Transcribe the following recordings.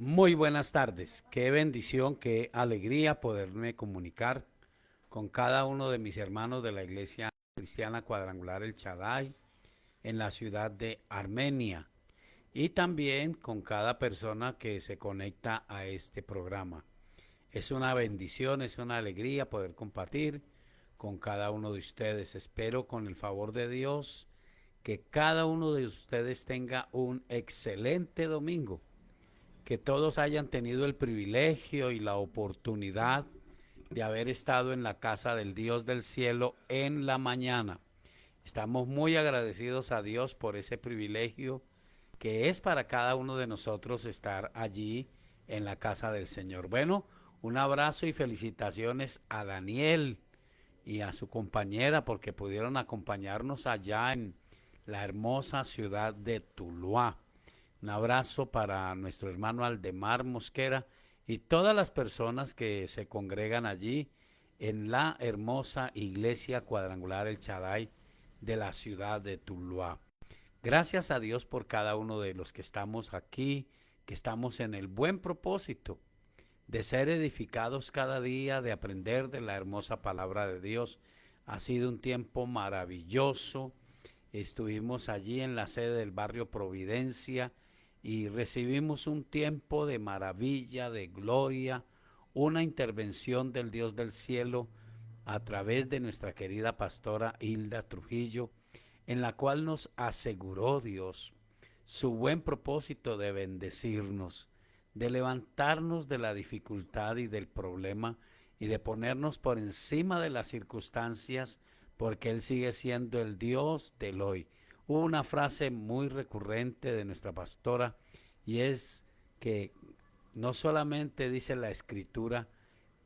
Muy buenas tardes, qué bendición, qué alegría poderme comunicar con cada uno de mis hermanos de la Iglesia Cristiana Cuadrangular El Shaddai en la ciudad de Armenia y también con cada persona que se conecta a este programa. Es una bendición, es una alegría poder compartir con cada uno de ustedes. Espero con el favor de Dios que cada uno de ustedes tenga un excelente domingo, que todos hayan tenido el privilegio y la oportunidad de haber estado en la casa del Dios del cielo en la mañana. Estamos muy agradecidos a Dios por ese privilegio que es para cada uno de nosotros estar allí en la casa del Señor. Bueno, un abrazo y felicitaciones a Daniel y a su compañera porque pudieron acompañarnos allá en la hermosa ciudad de Tuluá. Un abrazo para nuestro hermano Aldemar Mosquera y todas las personas que se congregan allí en la hermosa iglesia cuadrangular El Shaddai de la ciudad de Tuluá. Gracias a Dios por cada uno de los que estamos aquí, que estamos en el buen propósito de ser edificados cada día, de aprender de la hermosa palabra de Dios. Ha sido un tiempo maravilloso. Estuvimos allí en la sede del barrio Providencia y recibimos un tiempo de maravilla, de gloria, una intervención del Dios del cielo a través de nuestra querida pastora Hilda Trujillo, en la cual nos aseguró Dios su buen propósito de bendecirnos, de levantarnos de la dificultad y del problema y de ponernos por encima de las circunstancias, porque Él sigue siendo el Dios del hoy. Hubo una frase muy recurrente de nuestra pastora y es que no solamente dice la escritura,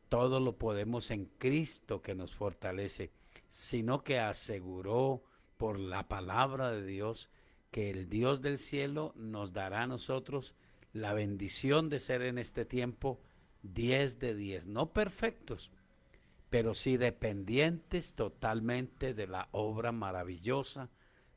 todo lo podemos en Cristo que nos fortalece, sino que aseguró por la palabra de Dios que el Dios del cielo nos dará a nosotros la bendición de ser en este tiempo 10 de 10, no perfectos, pero sí dependientes totalmente de la obra maravillosa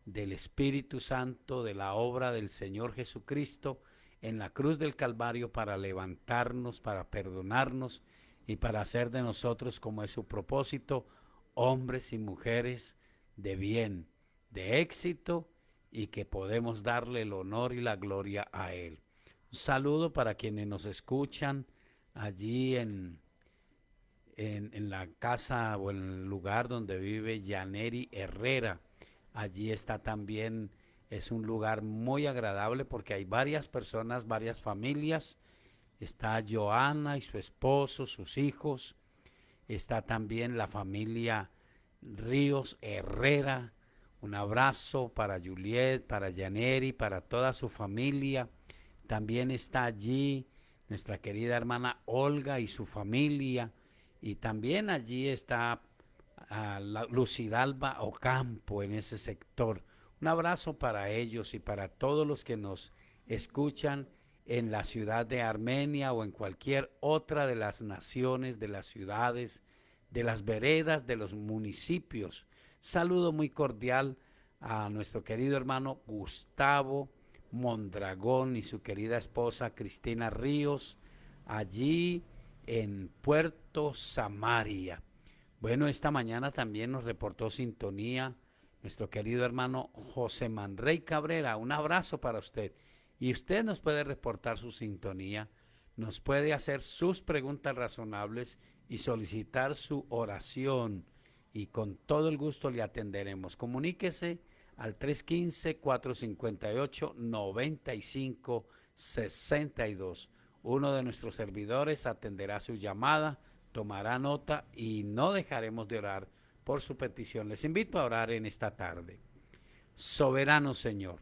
del Espíritu Santo, de la obra del Señor Jesucristo en la cruz del Calvario para levantarnos, para perdonarnos y para hacer de nosotros, como es su propósito, hombres y mujeres de bien, de éxito y que podemos darle el honor y la gloria a Él. Un saludo para quienes nos escuchan allí en la casa o en el lugar donde vive Yaneri Herrera. Allí está también, es un lugar muy agradable porque hay varias personas, varias familias. Está Joana y su esposo, sus hijos. Está también la familia Ríos Herrera. Un abrazo para Juliet, para Yaneri, para toda su familia. También está allí nuestra querida hermana Olga y su familia. Y también allí está Lucidalba Ocampo en ese sector. Un abrazo para ellos y para todos los que nos escuchan en la ciudad de Armenia o en cualquier otra de las naciones, de las ciudades, de las veredas, de los municipios. Saludo muy cordial a nuestro querido hermano Gustavo Mondragón y su querida esposa Cristina Ríos, allí en Puerto Samaria. Bueno, esta mañana también nos reportó sintonía nuestro querido hermano José Manrey Cabrera. Un abrazo para usted. Y usted nos puede reportar su sintonía, nos puede hacer sus preguntas razonables y solicitar su oración. Y con todo el gusto le atenderemos. Comuníquese al 315-458-9562. Uno de nuestros servidores atenderá su llamada, tomará nota y no dejaremos de orar por su petición. Les invito a orar en esta tarde. Soberano Señor,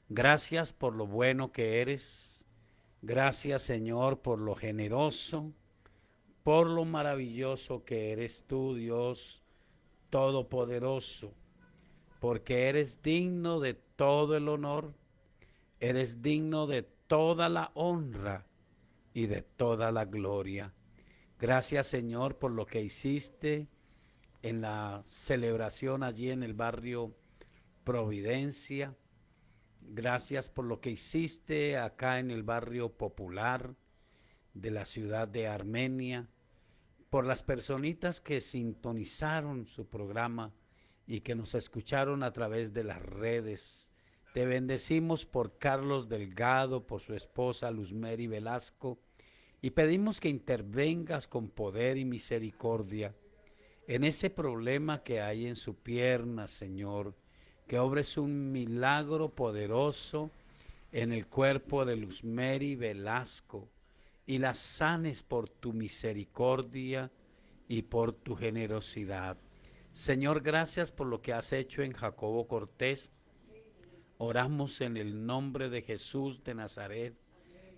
gracias por lo bueno que eres. Gracias, Señor, por lo generoso, por lo maravilloso que eres tú, Dios Todopoderoso, porque eres digno de todo el honor, eres digno de toda la honra y de toda la gloria. Gracias, Señor, por lo que hiciste en la celebración allí en el barrio Providencia. Gracias por lo que hiciste acá en el barrio popular de la ciudad de Armenia, por las personitas que sintonizaron su programa y que nos escucharon a través de las redes. Te bendecimos por Carlos Delgado, por su esposa Luzmeri Velasco, y pedimos que intervengas con poder y misericordia en ese problema que hay en su pierna, Señor, que obres un milagro poderoso en el cuerpo de Luzmeri Velasco y la sanes por tu misericordia y por tu generosidad. Señor, gracias por lo que has hecho en Jacobo Cortés. Oramos en el nombre de Jesús de Nazaret,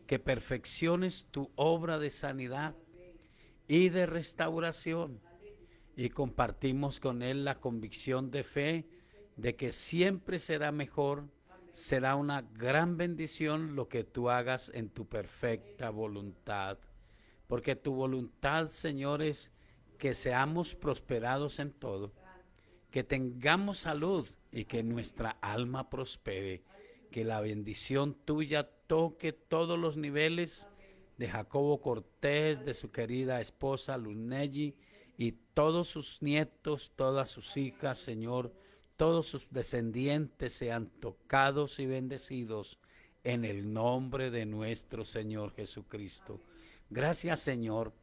que perfecciones tu obra de sanidad y de restauración, y compartimos con él la convicción de fe de que siempre será mejor, será una gran bendición lo que tú hagas en tu perfecta voluntad, porque tu voluntad, Señor, es que seamos prosperados en todo, que tengamos salud y que nuestra alma prospere, que la bendición tuya toque todos los niveles de Jacobo Cortés, de su querida esposa Luzmeri y todos sus nietos, todas sus hijas, Señor, todos sus descendientes sean tocados y bendecidos en el nombre de nuestro Señor Jesucristo. Gracias, Señor.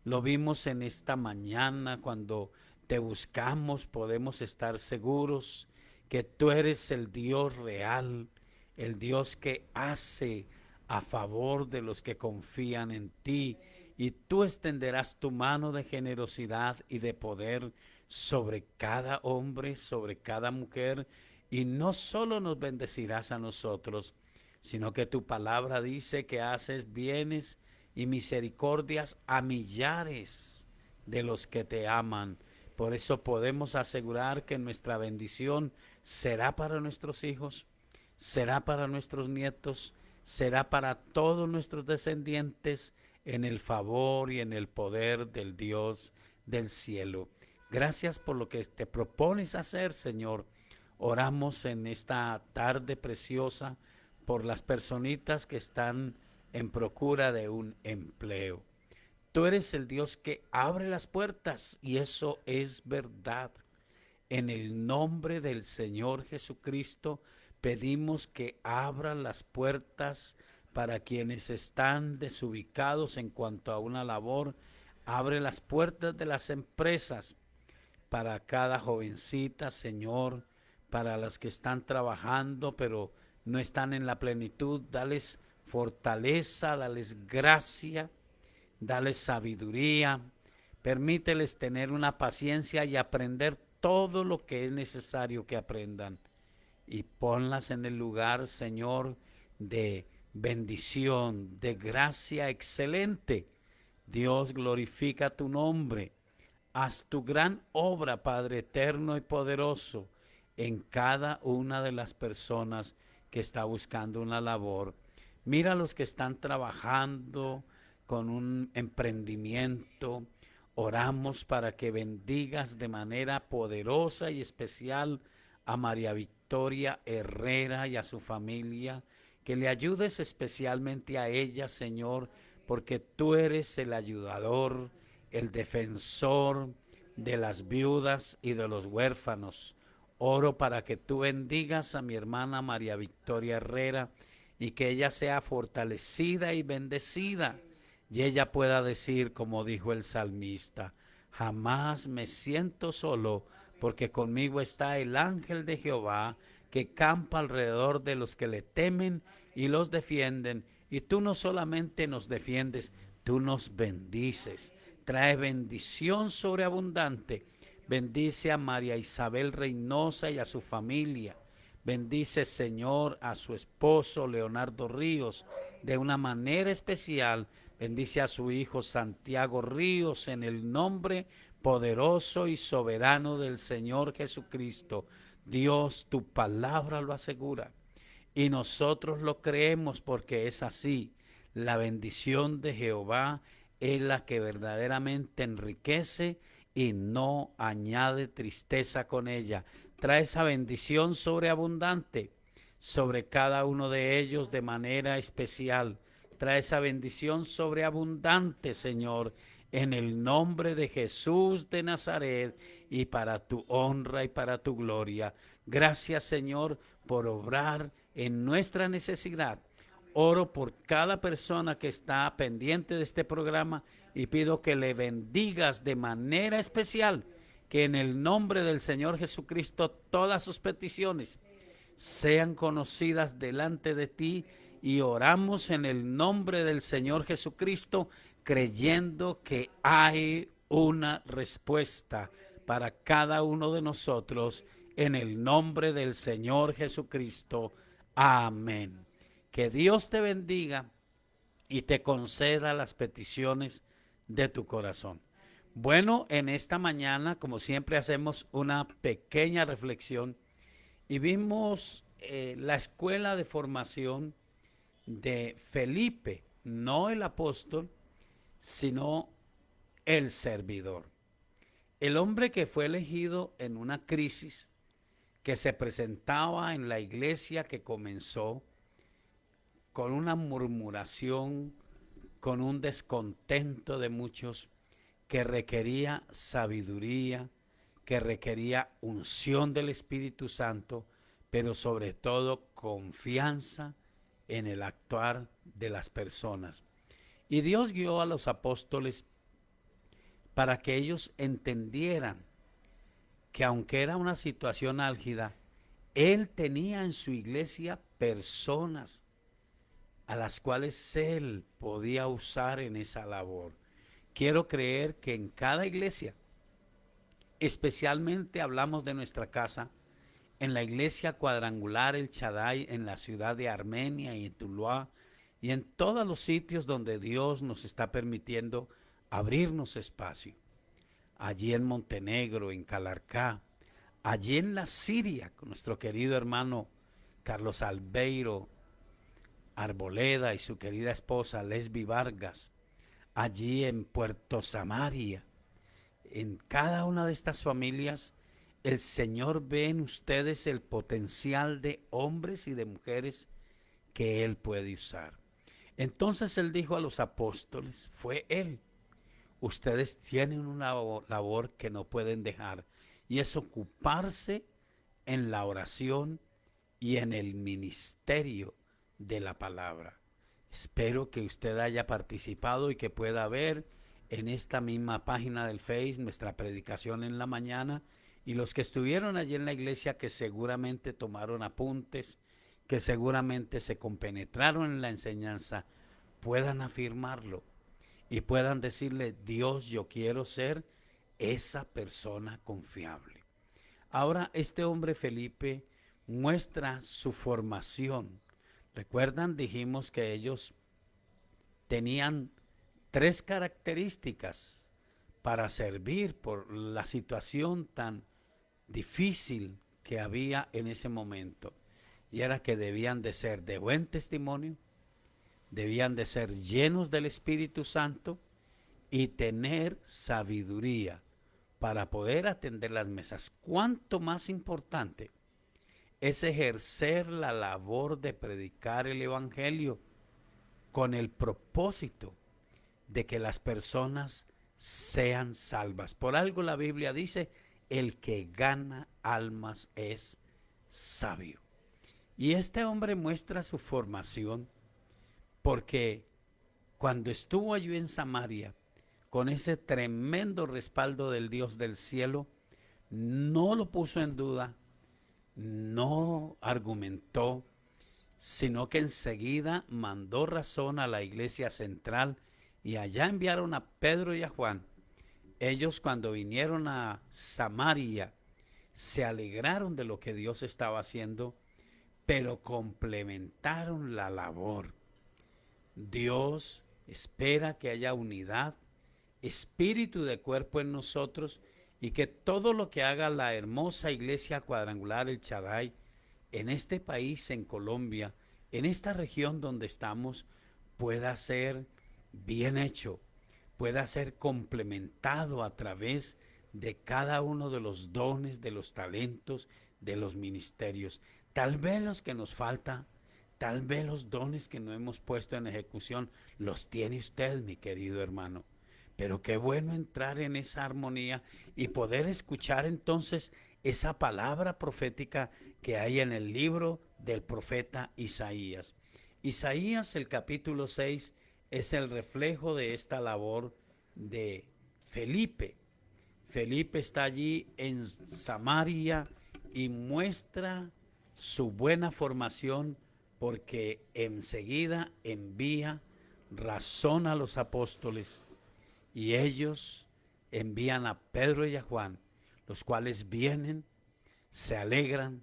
Lo vimos en esta mañana cuando te buscamos, podemos estar seguros que tú eres el Dios real, el Dios que hace a favor de los que confían en ti, y tú extenderás tu mano de generosidad y de poder sobre cada hombre, sobre cada mujer, y no solo nos bendecirás a nosotros, sino que tu palabra dice que haces bienes y misericordias a millares de los que te aman. Por eso podemos asegurar que nuestra bendición será para nuestros hijos, será para nuestros nietos, será para todos nuestros descendientes en el favor y en el poder del Dios del cielo. Gracias por lo que te propones hacer, Señor. Oramos en esta tarde preciosa por las personitas que están en procura de un empleo. Tú eres el Dios que abre las puertas y eso es verdad. En el nombre del Señor Jesucristo pedimos que abra las puertas para quienes están desubicados en cuanto a una labor. Abre las puertas de las empresas para cada jovencita, Señor, para las que están trabajando pero no están en la plenitud. Dales fortaleza, dales gracia, dales sabiduría, permíteles tener una paciencia y aprender todo lo que es necesario que aprendan. Y ponlas en el lugar, Señor, de bendición, de gracia excelente. Dios, glorifica tu nombre. Haz tu gran obra, Padre eterno y poderoso, en cada una de las personas que está buscando una labor. Mira a los que están trabajando con un emprendimiento. Oramos para que bendigas de manera poderosa y especial a María Victoria Herrera y a su familia, que le ayudes especialmente a ella, Señor, porque tú eres el ayudador, el defensor de las viudas y de los huérfanos. Oro para que tú bendigas a mi hermana María Victoria Herrera y que ella sea fortalecida y bendecida, y ella pueda decir, como dijo el salmista: jamás me siento solo, porque conmigo está el ángel de Jehová, que campa alrededor de los que le temen y los defienden. Y tú no solamente nos defiendes, tú nos bendices. Trae bendición sobreabundante. Bendice a María Isabel Reynosa y a su familia. Bendice, Señor, a su esposo Leonardo Ríos de una manera especial. Bendice a su hijo Santiago Ríos en el nombre poderoso y soberano del Señor Jesucristo. Dios, tu palabra lo asegura y nosotros lo creemos porque es así. La bendición de Jehová es la que verdaderamente enriquece y no añade tristeza con ella. Trae esa bendición sobreabundante sobre cada uno de ellos de manera especial. Trae esa bendición sobreabundante, Señor, en el nombre de Jesús de Nazaret y para tu honra y para tu gloria. Gracias, Señor, por obrar en nuestra necesidad. Oro por cada persona que está pendiente de este programa y pido que le bendigas de manera especial, que en el nombre del Señor Jesucristo todas sus peticiones sean conocidas delante de ti, y oramos en el nombre del Señor Jesucristo, creyendo que hay una respuesta para cada uno de nosotros en el nombre del Señor Jesucristo. Amén. Que Dios te bendiga y te conceda las peticiones de tu corazón. Bueno, en esta mañana, como siempre, hacemos una pequeña reflexión y vimos la escuela de formación de Felipe, no el apóstol, sino el servidor. El hombre que fue elegido en una crisis que se presentaba en la iglesia, que comenzó con una murmuración, con un descontento de muchos, que requería sabiduría, que requería unción del Espíritu Santo, pero sobre todo confianza en el actuar de las personas. Y Dios guió a los apóstoles para que ellos entendieran que aunque era una situación álgida, Él tenía en su iglesia personas a las cuales Él podía usar en esa labor. Quiero creer que en cada iglesia, especialmente hablamos de nuestra casa, en la iglesia cuadrangular El Shaddai, en la ciudad de Armenia y en Tuluá, y en todos los sitios donde Dios nos está permitiendo abrirnos espacio. Allí en Montenegro, en Calarcá, allí en la Siria, con nuestro querido hermano Carlos Albeiro Arboleda y su querida esposa Lesbi Vargas, allí en Puerto Samaria. En cada una de estas familias, el Señor ve en ustedes el potencial de hombres y de mujeres que Él puede usar. Entonces Él dijo a los apóstoles, fue Él: ustedes tienen una labor que no pueden dejar, y es ocuparse en la oración y en el ministerio de la palabra. Espero que usted haya participado y que pueda ver en esta misma página del Face nuestra predicación en la mañana, y los que estuvieron allí en la iglesia, que seguramente tomaron apuntes, que seguramente se compenetraron en la enseñanza, puedan afirmarlo y puedan decirle: Dios, yo quiero ser esa persona confiable. Ahora, este hombre Felipe muestra su formación. ¿Recuerdan? Dijimos que ellos tenían 3 características para servir por la situación tan difícil que había en ese momento. Y era que debían de ser de buen testimonio, debían de ser llenos del Espíritu Santo y tener sabiduría para poder atender las mesas. ¿Cuánto más importante es ejercer la labor de predicar el Evangelio con el propósito de que las personas sean salvas? Por algo la Biblia dice: el que gana almas es sabio. Y este hombre muestra su formación porque cuando estuvo allí en Samaria, con ese tremendo respaldo del Dios del cielo, no lo puso en duda, no argumentó, sino que enseguida mandó razón a la iglesia central, y allá enviaron a Pedro y a Juan. Ellos, cuando vinieron a Samaria, se alegraron de lo que Dios estaba haciendo, pero complementaron la labor. Dios espera que haya unidad, espíritu de cuerpo en nosotros, y que todo lo que haga la hermosa iglesia cuadrangular El Shaddai en este país, en Colombia, en esta región donde estamos, pueda ser bien hecho, pueda ser complementado a través de cada uno de los dones, de los talentos, de los ministerios. Tal vez los que nos falta, tal vez los dones que no hemos puesto en ejecución, los tiene usted, mi querido hermano. Pero qué bueno entrar en esa armonía y poder escuchar entonces esa palabra profética que hay en el libro del profeta Isaías. Isaías, el capítulo 6, es el reflejo de esta labor de Felipe. Felipe está allí en Samaria y muestra su buena formación porque enseguida envía razón a los apóstoles y ellos envían a Pedro y a Juan, los cuales vienen, se alegran,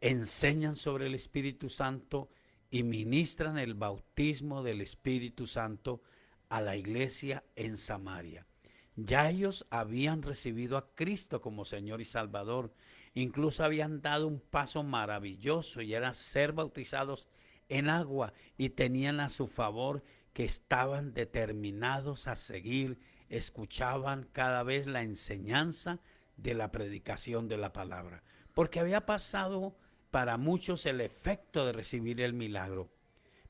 enseñan sobre el Espíritu Santo y ministran el bautismo del Espíritu Santo a la iglesia en Samaria. Ya ellos habían recibido a Cristo como Señor y Salvador, incluso habían dado un paso maravilloso y era ser bautizados en agua y tenían a su favor que estaban determinados a seguir, escuchaban cada vez la enseñanza de la predicación de la palabra, porque había pasado para muchos el efecto de recibir el milagro,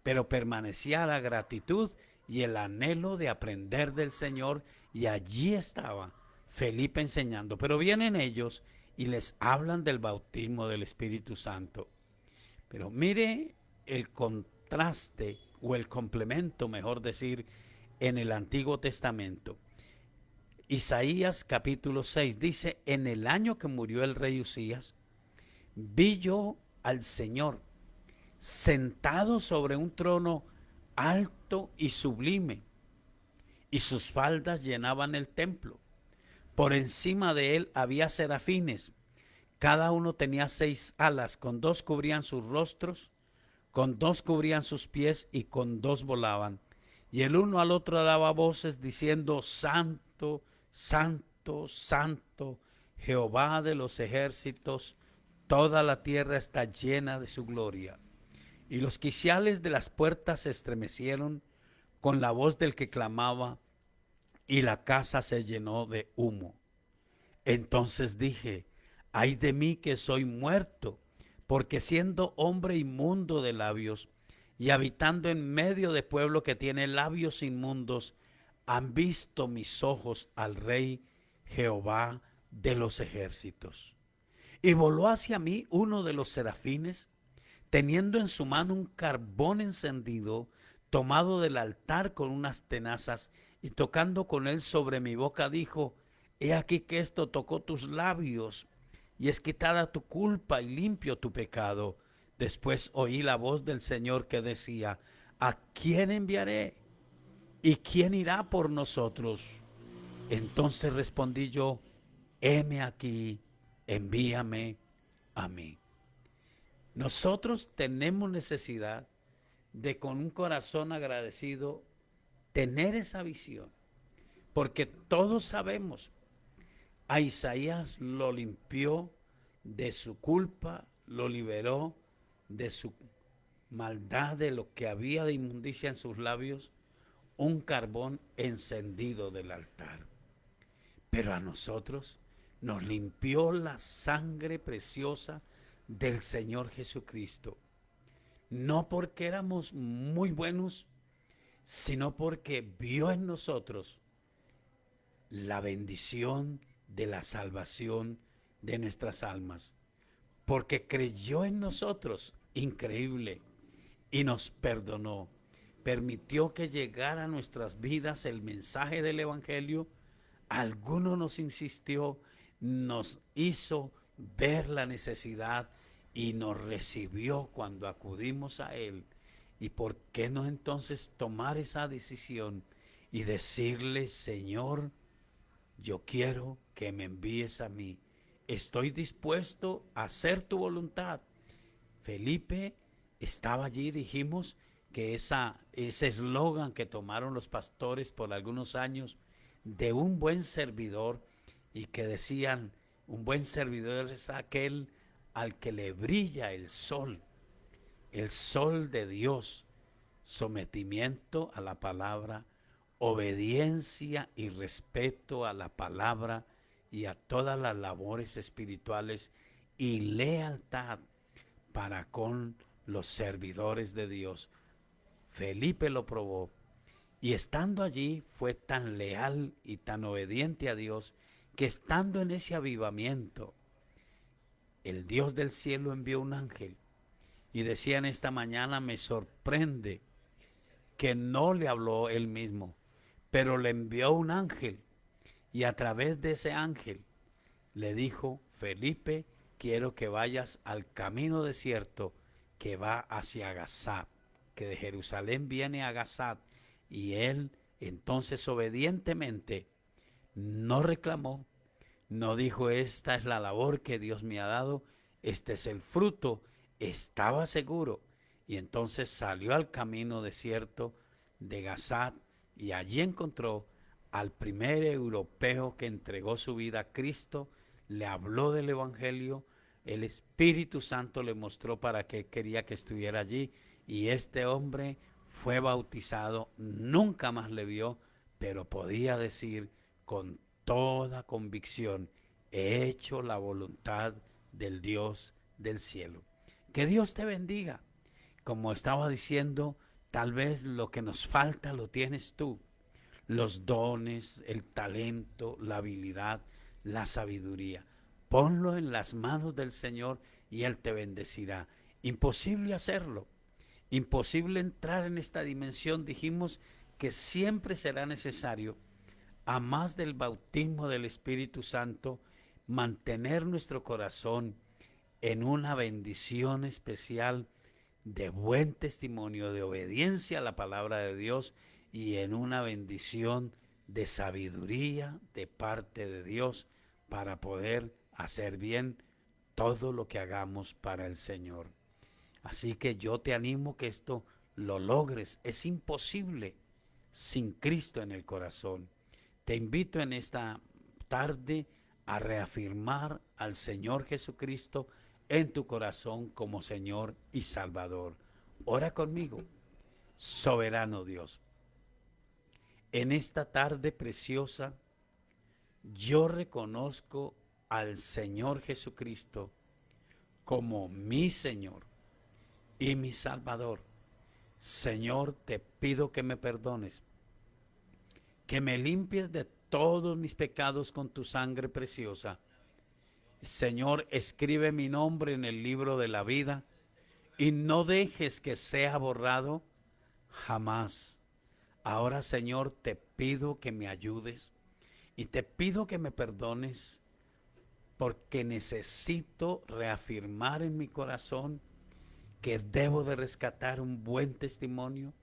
pero permanecía la gratitud y el anhelo de aprender del Señor, y allí estaba Felipe enseñando. Pero vienen ellos y les hablan del bautismo del Espíritu Santo. Pero mire el contraste o el complemento, mejor decir, en el Antiguo Testamento. Isaías capítulo 6 dice: en el año que murió el rey Usías, vi yo al Señor sentado sobre un trono alto y sublime, y sus faldas llenaban el templo. Por encima de él había serafines, cada uno tenía 6 alas, con 2 cubrían sus rostros, con 2 cubrían sus pies y con 2 volaban. Y el uno al otro daba voces diciendo: Santo, Santo, Santo, Jehová de los ejércitos, toda la tierra está llena de su gloria. Y los quiciales de las puertas se estremecieron con la voz del que clamaba, y la casa se llenó de humo. Entonces dije: ay de mí que soy muerto, porque siendo hombre inmundo de labios y habitando en medio de pueblo que tiene labios inmundos, han visto mis ojos al Rey Jehová de los ejércitos. Y voló hacia mí uno de los serafines, teniendo en su mano un carbón encendido, tomado del altar con unas tenazas, y tocando con él sobre mi boca, dijo: he aquí que esto tocó tus labios, y es quitada tu culpa y limpio tu pecado. Después oí la voz del Señor que decía: ¿a quién enviaré? ¿Y quién irá por nosotros? Entonces respondí yo: heme aquí, envíame a mí. Nosotros tenemos necesidad de, con un corazón agradecido, tener esa visión, porque todos sabemos, a Isaías lo limpió de su culpa, lo liberó de su maldad, de lo que había de inmundicia en sus labios, un carbón encendido del altar. Pero a nosotros nos limpió la sangre preciosa del Señor Jesucristo, no porque éramos muy buenos, sino porque vio en nosotros la bendición de la salvación de nuestras almas, porque creyó en nosotros, increíble, y nos perdonó. Permitió que llegara a nuestras vidas el mensaje del Evangelio. Alguno nos insistió, nos hizo ver la necesidad y nos recibió cuando acudimos a Él. ¿Y por qué no entonces tomar esa decisión y decirle: Señor, yo quiero que me envíes a mí, estoy dispuesto a hacer tu voluntad? Felipe estaba allí, dijimos que ese eslogan que tomaron los pastores por algunos años de un buen servidor, y que decían: un buen servidor es aquel al que le brilla el sol de Dios, sometimiento a la palabra, obediencia y respeto a la palabra y a todas las labores espirituales, y lealtad para con los servidores de Dios. Felipe lo probó y estando allí fue tan leal y tan obediente a Dios que estando en ese avivamiento, el Dios del cielo envió un ángel y decía en esta mañana, me sorprende que no le habló él mismo, pero le envió un ángel y a través de ese ángel le dijo, Felipe, quiero que vayas al camino desierto que va hacia Gazat, que de Jerusalén viene a Gazat. Y él entonces obedientemente no reclamó, no dijo, esta es la labor que Dios me ha dado, este es el fruto, estaba seguro. Y entonces salió al camino desierto de Gazat y allí encontró al primer europeo que entregó su vida a Cristo, le habló del Evangelio, el Espíritu Santo le mostró para qué quería que estuviera allí y este hombre fue bautizado, nunca más le vio, pero podía decir con toda convicción, he hecho la voluntad del Dios del cielo. Que Dios te bendiga. Como estaba diciendo, tal vez lo que nos falta lo tienes tú. Los dones, el talento, la habilidad, la sabiduría. Ponlo en las manos del Señor y Él te bendecirá. Imposible hacerlo. Imposible entrar en esta dimensión. Dijimos que siempre será necesario, a más del bautismo del Espíritu Santo, mantener nuestro corazón en una bendición especial de buen testimonio, de obediencia a la palabra de Dios y en una bendición de sabiduría de parte de Dios para poder hacer bien todo lo que hagamos para el Señor. Así que yo te animo que esto lo logres. Es imposible sin Cristo en el corazón. Te invito en esta tarde a reafirmar al Señor Jesucristo en tu corazón como Señor y Salvador. Ora conmigo, soberano Dios. En esta tarde preciosa, yo reconozco al Señor Jesucristo como mi Señor y mi Salvador. Señor, te pido que me perdones, que me limpies de todos mis pecados con tu sangre preciosa. Señor, escribe mi nombre en el libro de la vida y no dejes que sea borrado jamás. Ahora, Señor, te pido que me ayudes y te pido que me perdones porque necesito reafirmar en mi corazón que debo de rescatar un buen testimonio,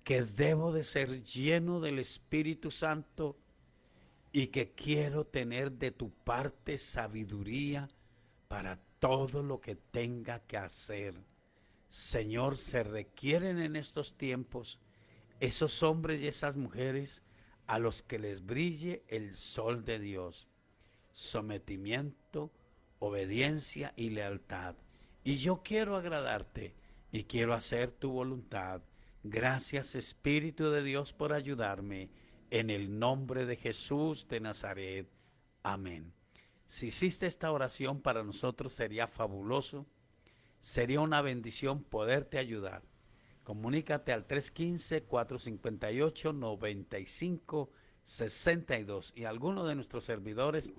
que debo de ser lleno del Espíritu Santo y que quiero tener de tu parte sabiduría para todo lo que tenga que hacer. Señor, se requieren en estos tiempos esos hombres y esas mujeres a los que les brille el sol de Dios. Sometimiento, obediencia y lealtad. Y yo quiero agradarte y quiero hacer tu voluntad. Gracias, Espíritu de Dios, por ayudarme. En el nombre de Jesús de Nazaret. Amén. Si hiciste esta oración, para nosotros sería fabuloso. Sería una bendición poderte ayudar. Comunícate al 315-458-9562 y alguno de nuestros servidores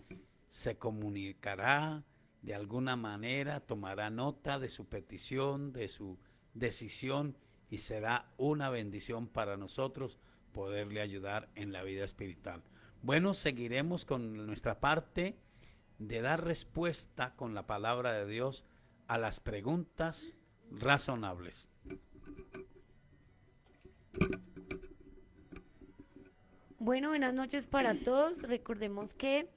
se comunicará de alguna manera, tomará nota de su petición, de su decisión y será una bendición para nosotros poderle ayudar en la vida espiritual. Bueno, seguiremos con nuestra parte de dar respuesta con la palabra de Dios a las preguntas razonables. Bueno, buenas noches para todos. Recordemos que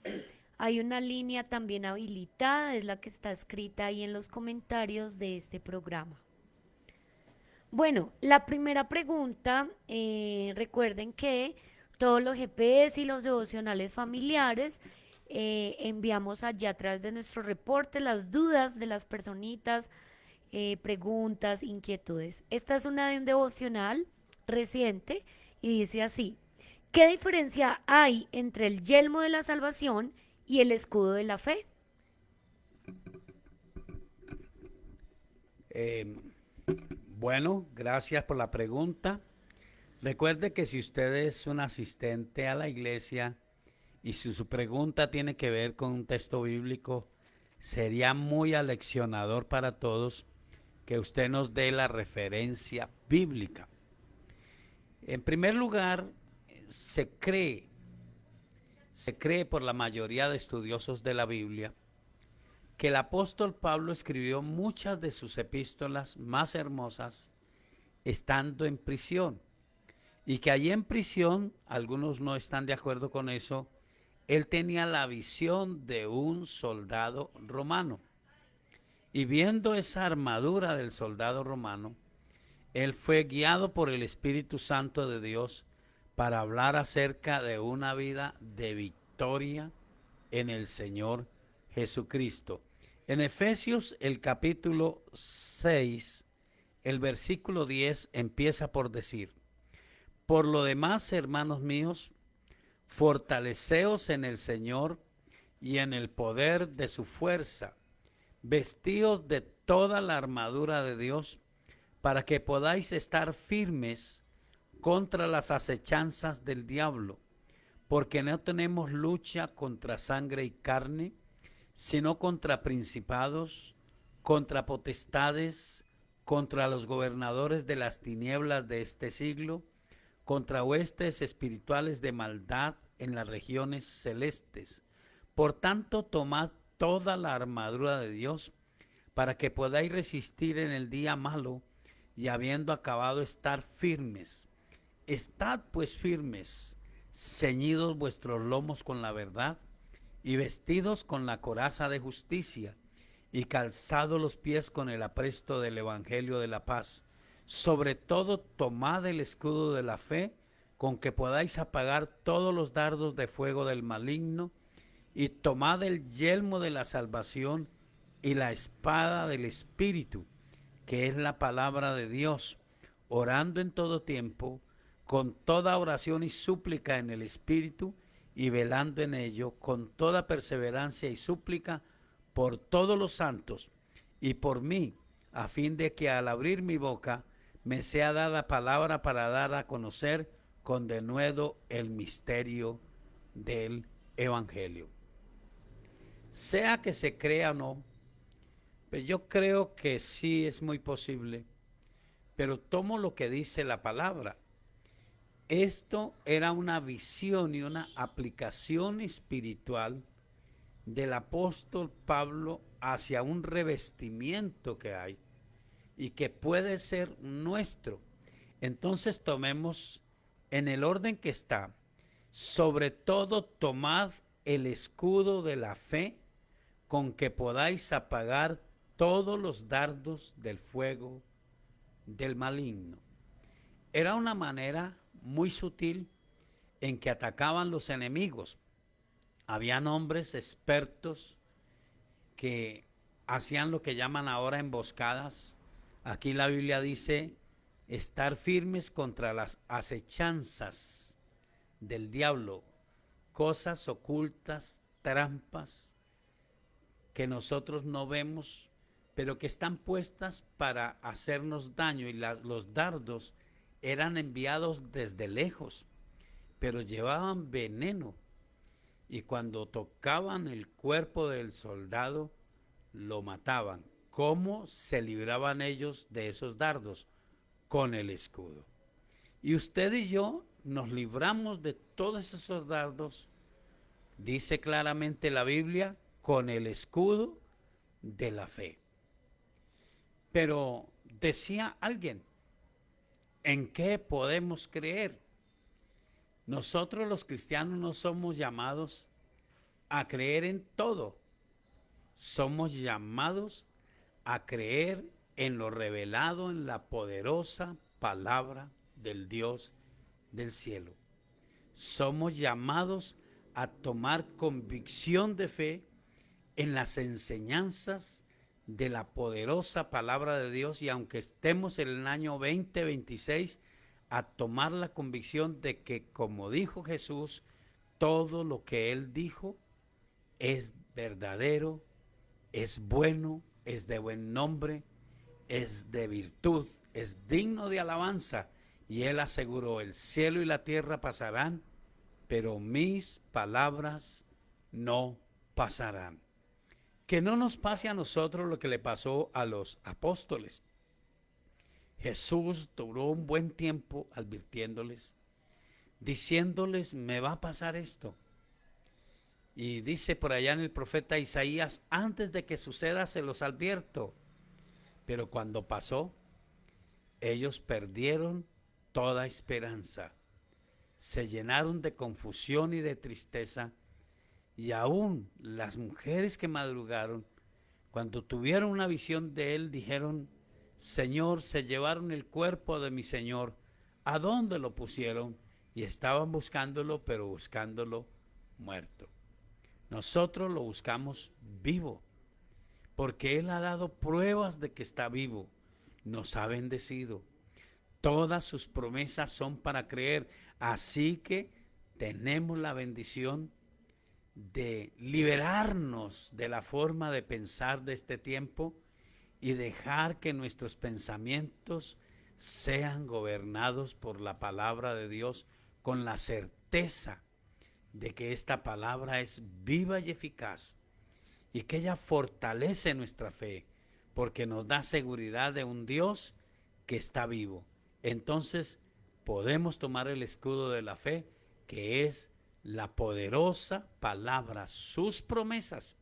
hay una línea también habilitada, es la que está escrita ahí en los comentarios de este programa. Bueno, la primera pregunta, recuerden que todos los GPS y los devocionales familiares enviamos allá atrás de nuestro reporte las dudas de las personitas, preguntas, inquietudes. Esta es una de un devocional reciente y dice así: ¿qué diferencia hay entre el yelmo de la salvación y el escudo de la fe? Eh, bueno, gracias por la pregunta. Recuerde que si usted es un asistente a la iglesia y si su pregunta tiene que ver con un texto bíblico, sería muy aleccionador para todos que usted nos dé la referencia bíblica. En primer lugar, se cree, se cree por la mayoría de estudiosos de la Biblia que el apóstol Pablo escribió muchas de sus epístolas más hermosas estando en prisión y que allí en prisión, algunos no están de acuerdo con eso, él tenía la visión de un soldado romano y viendo esa armadura del soldado romano, él fue guiado por el Espíritu Santo de Dios para hablar acerca de una vida de victoria en el Señor Jesucristo. En Efesios el capítulo 6, el versículo 10 empieza por decir: por lo demás, hermanos míos, fortaleceos en el Señor y en el poder de su fuerza, vestíos de toda la armadura de Dios, para que podáis estar firmes contra las acechanzas del diablo, porque no tenemos lucha contra sangre y carne, sino contra principados, contra potestades, contra los gobernadores de las tinieblas de este siglo, contra huestes espirituales de maldad en las regiones celestes. Por tanto, tomad toda la armadura de Dios, para que podáis resistir en el día malo, y habiendo acabado estar firmes. Estad pues firmes, ceñidos vuestros lomos con la verdad, y vestidos con la coraza de justicia, y calzados los pies con el apresto del evangelio de la paz. Sobre todo tomad el escudo de la fe, con que podáis apagar todos los dardos de fuego del maligno, y tomad el yelmo de la salvación y la espada del Espíritu, que es la palabra de Dios, orando en todo tiempo, con toda oración y súplica en el Espíritu, y velando en ello con toda perseverancia y súplica por todos los santos y por mí, a fin de que al abrir mi boca me sea dada palabra para dar a conocer con denuedo el misterio del Evangelio. Sea que se crea o no, pues yo creo que sí es muy posible, pero tomo lo que dice la palabra. Esto era una visión y una aplicación espiritual del apóstol Pablo hacia un revestimiento que hay y que puede ser nuestro. Entonces tomemos en el orden que está: sobre todo tomad el escudo de la fe, con que podáis apagar todos los dardos del fuego del maligno. Era una manera muy sutil en que atacaban los enemigos. Habían hombres expertos que hacían lo que llaman ahora emboscadas. Aquí la Biblia dice estar firmes contra las acechanzas del diablo, cosas ocultas, trampas que nosotros no vemos, pero que están puestas para hacernos daño, y los dardos eran enviados desde lejos, pero llevaban veneno, y cuando tocaban el cuerpo del soldado lo mataban. ¿Cómo se libraban ellos de esos dardos? Con el escudo. Y usted y yo nos libramos de todos esos dardos, dice claramente la Biblia, con el escudo de la fe. Pero decía alguien: ¿en qué podemos creer? Nosotros los cristianos no somos llamados a creer en todo. Somos llamados a creer en lo revelado en la poderosa palabra del Dios del cielo. Somos llamados a tomar convicción de fe en las enseñanzas de la poderosa palabra de Dios, y aunque estemos en el año 2026, a tomar la convicción de que, como dijo Jesús, todo lo que Él dijo es verdadero, es bueno, es de buen nombre, es de virtud, es digno de alabanza. Y él aseguró, el cielo y la tierra pasarán, pero mis palabras no pasarán. Que no nos pase a nosotros lo que le pasó a los apóstoles. Jesús duró un buen tiempo advirtiéndoles, diciéndoles, me va a pasar esto. Y dice por allá en el profeta Isaías, antes de que suceda se los advierto. Pero cuando pasó, ellos perdieron toda esperanza. Se llenaron de confusión y de tristeza. Y aún las mujeres que madrugaron, cuando tuvieron una visión de él, dijeron, Señor, se llevaron el cuerpo de mi Señor. ¿A dónde lo pusieron? Y estaban buscándolo, pero buscándolo muerto. Nosotros lo buscamos vivo, porque Él ha dado pruebas de que está vivo. Nos ha bendecido. Todas sus promesas son para creer. Así que tenemos la bendición de liberarnos de la forma de pensar de este tiempo y dejar que nuestros pensamientos sean gobernados por la palabra de Dios con la certeza de que esta palabra es viva y eficaz y que ella fortalece nuestra fe porque nos da seguridad de un Dios que está vivo. Entonces podemos tomar el escudo de la fe, que es la poderosa palabra, sus promesas.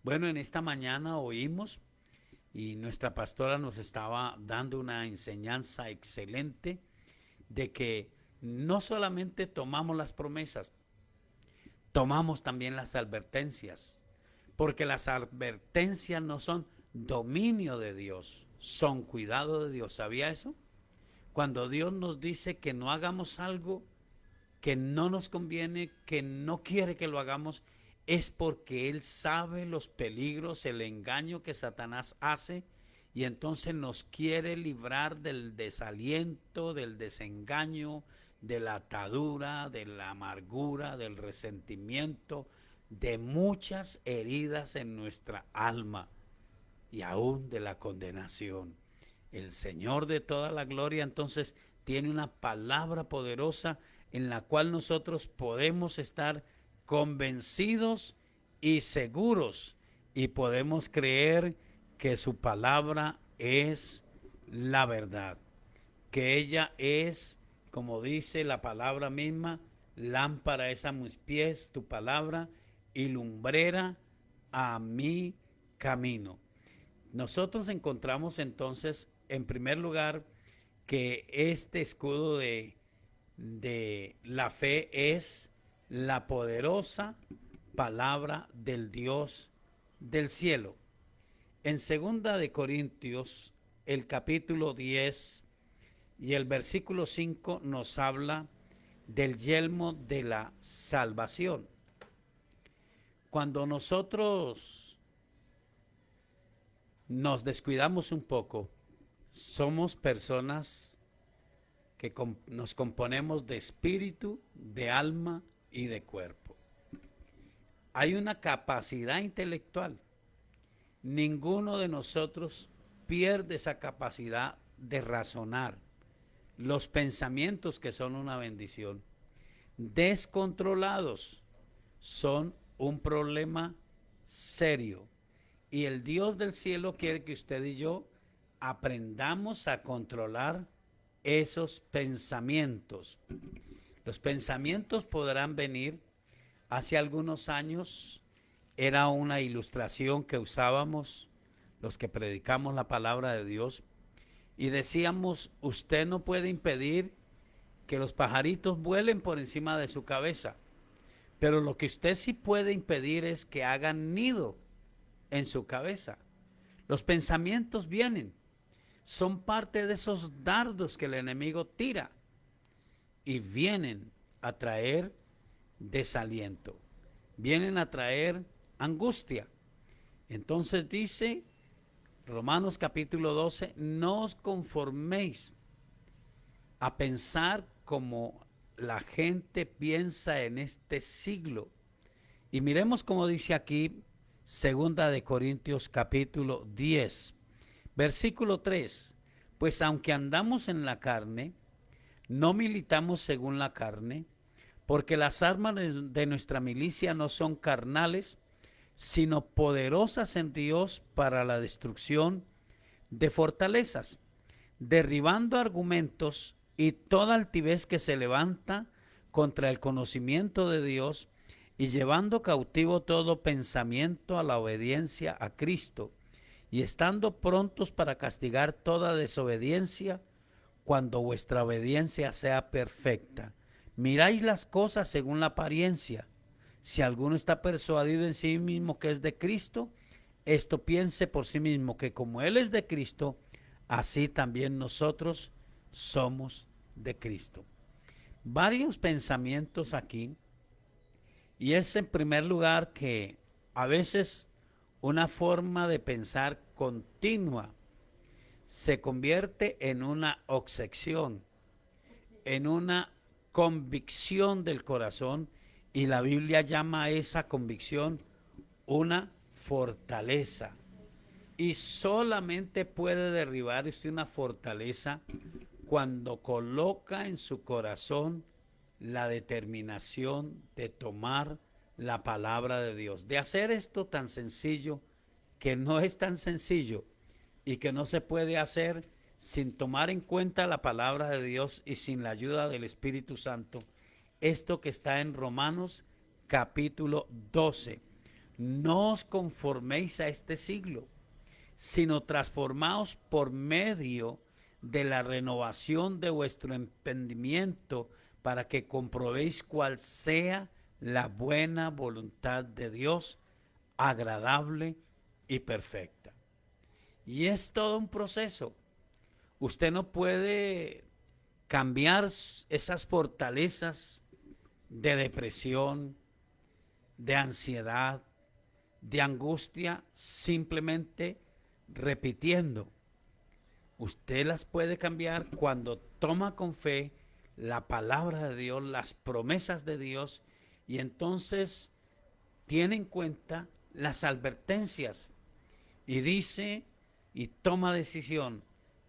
Bueno, en esta mañana oímos y nuestra pastora nos estaba dando una enseñanza excelente de que no solamente tomamos las promesas, tomamos también las advertencias, porque las advertencias no son dominio de Dios, son cuidado de Dios. ¿Sabía eso? Cuando Dios nos dice que no hagamos algo que no nos conviene, que no quiere que lo hagamos, es porque Él sabe los peligros, el engaño que Satanás hace, y entonces nos quiere librar del desaliento, del desengaño, de la atadura, de la amargura, del resentimiento, de muchas heridas en nuestra alma y aún de la condenación. El Señor de toda la gloria entonces tiene una palabra poderosa en la cual nosotros podemos estar convencidos y seguros y podemos creer que su palabra es la verdad, que ella es, como dice la palabra misma, lámpara es a mis pies tu palabra y lumbrera a mi camino. Nosotros encontramos entonces, en primer lugar, que este escudo de la fe es la poderosa palabra del Dios del cielo. En 2 de Corintios, el capítulo 10 y el versículo 5 nos habla del yelmo de la salvación. Cuando nosotros nos descuidamos un poco, somos personas que nos componemos de espíritu, de alma y de cuerpo. Hay una capacidad intelectual. Ninguno de nosotros pierde esa capacidad de razonar. Los pensamientos, que son una bendición, descontrolados, son un problema serio. Y el Dios del cielo quiere que usted y yo aprendamos a controlar esos pensamientos. Los pensamientos podrán venir. Hace algunos años era una ilustración que usábamos los que predicamos la palabra de Dios y decíamos, usted no puede impedir que los pajaritos vuelen por encima de su cabeza, pero lo que usted sí puede impedir es que hagan nido en su cabeza. Los pensamientos vienen, son parte de esos dardos que el enemigo tira y vienen a traer desaliento, vienen a traer angustia. Entonces dice Romanos capítulo 12, no os conforméis a pensar como la gente piensa en este siglo. Y miremos como dice aquí 2 de Corintios capítulo 10, Versículo 3. Pues aunque andamos en la carne, no militamos según la carne, porque las armas de nuestra milicia no son carnales, sino poderosas en Dios para la destrucción de fortalezas, derribando argumentos y toda altivez que se levanta contra el conocimiento de Dios y llevando cautivo todo pensamiento a la obediencia a Cristo, y estando prontos para castigar toda desobediencia cuando vuestra obediencia sea perfecta. Miráis las cosas según la apariencia. Si alguno está persuadido en sí mismo que es de Cristo, esto piense por sí mismo que como Él es de Cristo, así también nosotros somos de Cristo. Varios pensamientos aquí, y es en primer lugar que a veces una forma de pensar continua se convierte en una obsesión, en una convicción del corazón, y la Biblia llama a esa convicción una fortaleza. Y solamente puede derribar usted una fortaleza cuando coloca en su corazón la determinación de tomar la palabra de Dios, de hacer esto tan sencillo, que no es tan sencillo y que no se puede hacer sin tomar en cuenta la palabra de Dios y sin la ayuda del Espíritu Santo. Esto que está en Romanos capítulo 12. No os conforméis a este siglo, sino transformaos por medio de la renovación de vuestro entendimiento, para que comprobéis cuál sea la buena voluntad de Dios, agradable y perfecta. Y es todo un proceso. Usted no puede cambiar esas fortalezas de depresión, de ansiedad, de angustia, simplemente repitiendo. Usted las puede cambiar cuando toma con fe la palabra de Dios, las promesas de Dios, y entonces tiene en cuenta las advertencias y dice y toma decisión.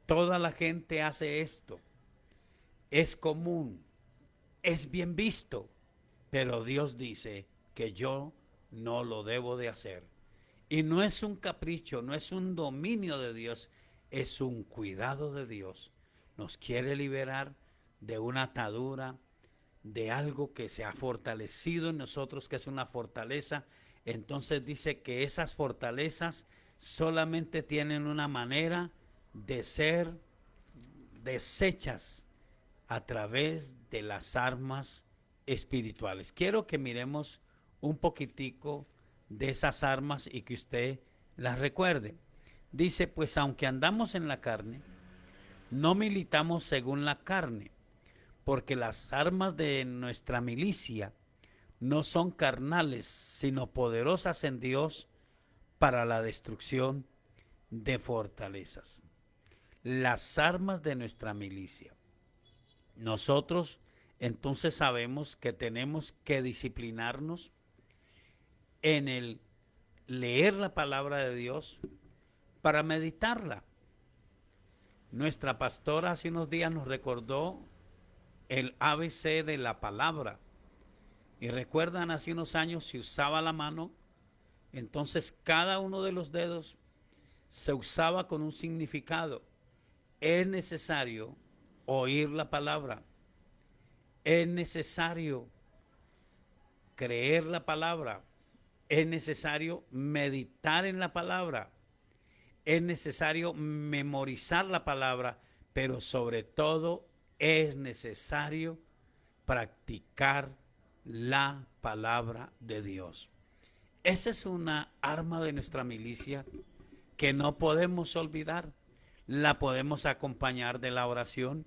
Toda la gente hace esto, es común, es bien visto, pero Dios dice que yo no lo debo de hacer. Y no es un capricho, no es un dominio de Dios, es un cuidado de Dios. Nos quiere liberar de una atadura, de algo que se ha fortalecido en nosotros, que es una fortaleza. Entonces dice que esas fortalezas solamente tienen una manera de ser desechas a través de las armas espirituales. Quiero que miremos un poquitico de esas armas y que usted las recuerde. Dice, pues aunque andamos en la carne, no militamos según la carne, porque las armas de nuestra milicia no son carnales, sino poderosas en Dios para la destrucción de fortalezas. Las armas de nuestra milicia. Nosotros entonces sabemos que tenemos que disciplinarnos en el leer la palabra de Dios para meditarla. Nuestra pastora hace unos días nos recordó el ABC de la palabra. Y recuerdan, hace unos años se usaba la mano, entonces cada uno de los dedos se usaba con un significado. Es necesario oír la palabra, es necesario creer la palabra, es necesario meditar en la palabra, es necesario memorizar la palabra, pero sobre todo es necesario practicar la palabra de Dios. Esa es una arma de nuestra milicia que no podemos olvidar. La podemos acompañar de la oración,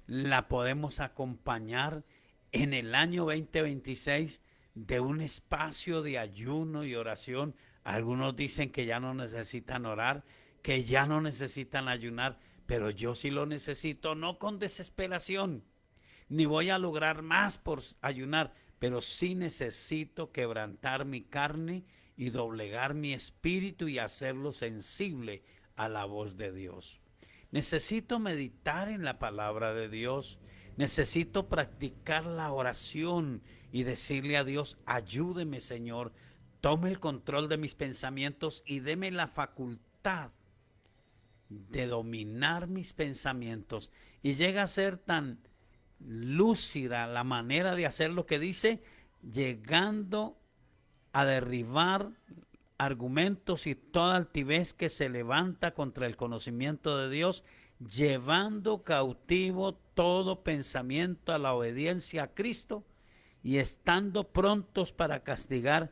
la podemos acompañar en el año 2026 de un espacio de ayuno y oración. Algunos dicen que ya no necesitan orar, que ya no necesitan ayunar, pero yo sí lo necesito, no con desesperación, ni voy a lograr más por ayunar, pero sí necesito quebrantar mi carne y doblegar mi espíritu y hacerlo sensible a la voz de Dios. Necesito meditar en la palabra de Dios. Necesito practicar la oración y decirle a Dios, ayúdeme, Señor, tome el control de mis pensamientos y deme la facultad de dominar mis pensamientos. Y llega a ser tan lúcida la manera de hacer lo que dice, llegando a derribar argumentos y toda altivez que se levanta contra el conocimiento de Dios, llevando cautivo todo pensamiento a la obediencia a Cristo y estando prontos para castigar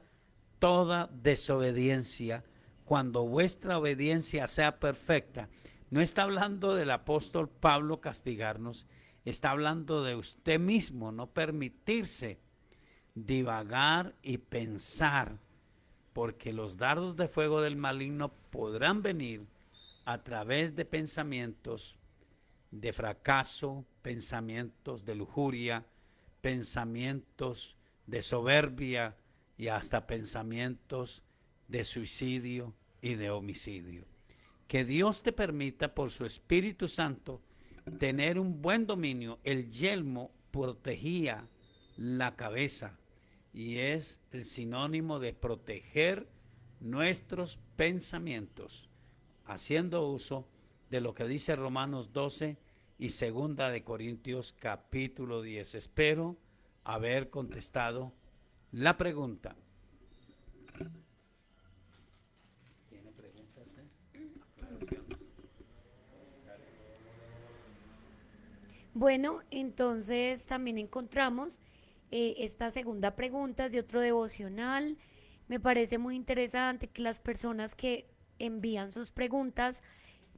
toda desobediencia cuando vuestra obediencia sea perfecta. No está hablando del apóstol Pablo castigarnos, está hablando de usted mismo, no permitirse divagar y pensar, porque los dardos de fuego del maligno podrán venir a través de pensamientos de fracaso, pensamientos de lujuria, pensamientos de soberbia y hasta pensamientos de suicidio y de homicidio. Que Dios te permita por su Espíritu Santo tener un buen dominio. El yelmo protegía la cabeza y es el sinónimo de proteger nuestros pensamientos, haciendo uso de lo que dice Romanos 12 y 2 de Corintios capítulo 10. Espero haber contestado la pregunta. ¿Tiene preguntas? Bueno, entonces también encontramos esta segunda pregunta es de otro devocional. Me parece muy interesante que las personas que envían sus preguntas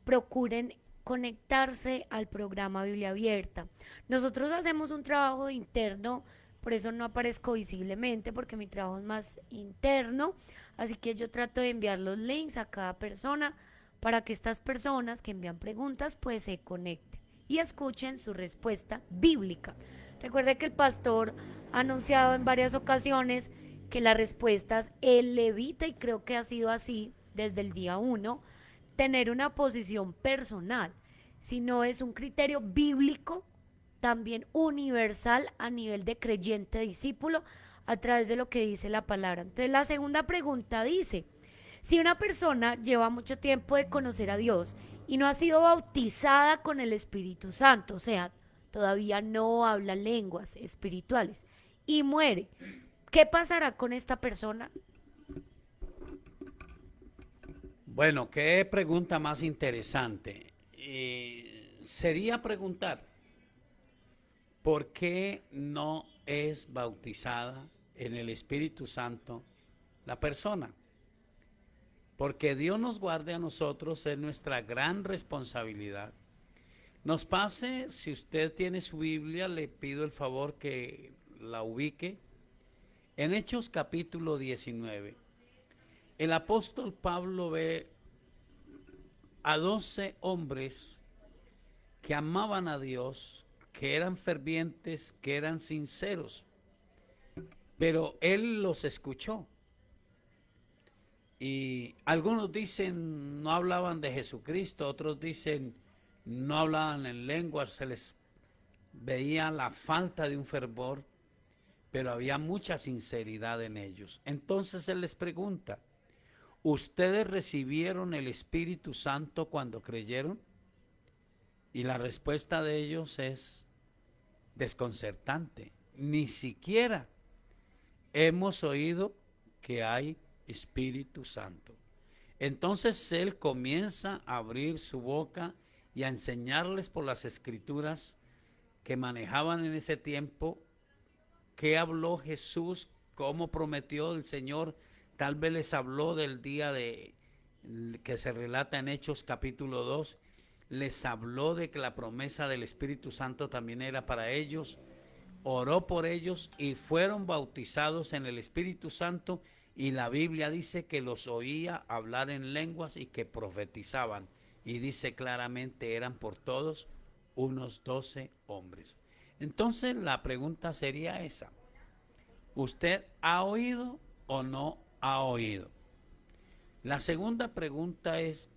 procuren conectarse al programa Biblia Abierta. Nosotros hacemos un trabajo interno, por eso no aparezco visiblemente, porque mi trabajo es más interno, así que yo trato de enviar los links a cada persona para que estas personas que envían preguntas pues se conecten y escuchen su respuesta bíblica. Recuerde que el pastor ha anunciado en varias ocasiones que las respuestas él evita, y creo que ha sido así desde el día 1, tener una posición personal, sino es un criterio bíblico, también universal a nivel de creyente discípulo, a través de lo que dice la palabra. Entonces la segunda pregunta dice, si una persona lleva mucho tiempo de conocer a Dios y no ha sido bautizada con el Espíritu Santo, o sea, todavía no habla lenguas espirituales y muere, ¿qué pasará con esta persona? Bueno, qué pregunta más interesante. Sería preguntar, ¿por qué no es bautizada en el Espíritu Santo la persona? Porque Dios nos guarde a nosotros, es nuestra gran responsabilidad. Nos pase, si usted tiene su Biblia, le pido el favor que la ubique. En Hechos capítulo 19, el apóstol Pablo ve a 12 hombres que amaban a Dios, que eran fervientes, que eran sinceros, pero él los escuchó. Y algunos dicen no hablaban de Jesucristo, otros dicen no hablaban en lenguas, se les veía la falta de un fervor, pero había mucha sinceridad en ellos. Entonces él les pregunta, ¿ustedes recibieron el Espíritu Santo cuando creyeron? Y la respuesta de ellos es desconcertante. Ni siquiera hemos oído que hay Espíritu Santo. Entonces él comienza a abrir su boca y a enseñarles por las escrituras que manejaban en ese tiempo, qué habló Jesús, cómo prometió el Señor. Tal vez les habló del día que se relata en Hechos capítulo 2, les habló de que la promesa del Espíritu Santo también era para ellos, oró por ellos y fueron bautizados en el Espíritu Santo, y la Biblia dice que los oía hablar en lenguas y que profetizaban, y dice claramente eran por todos unos 12 hombres. Entonces la pregunta sería esa, ¿usted ha oído o no ha oído? La segunda pregunta es,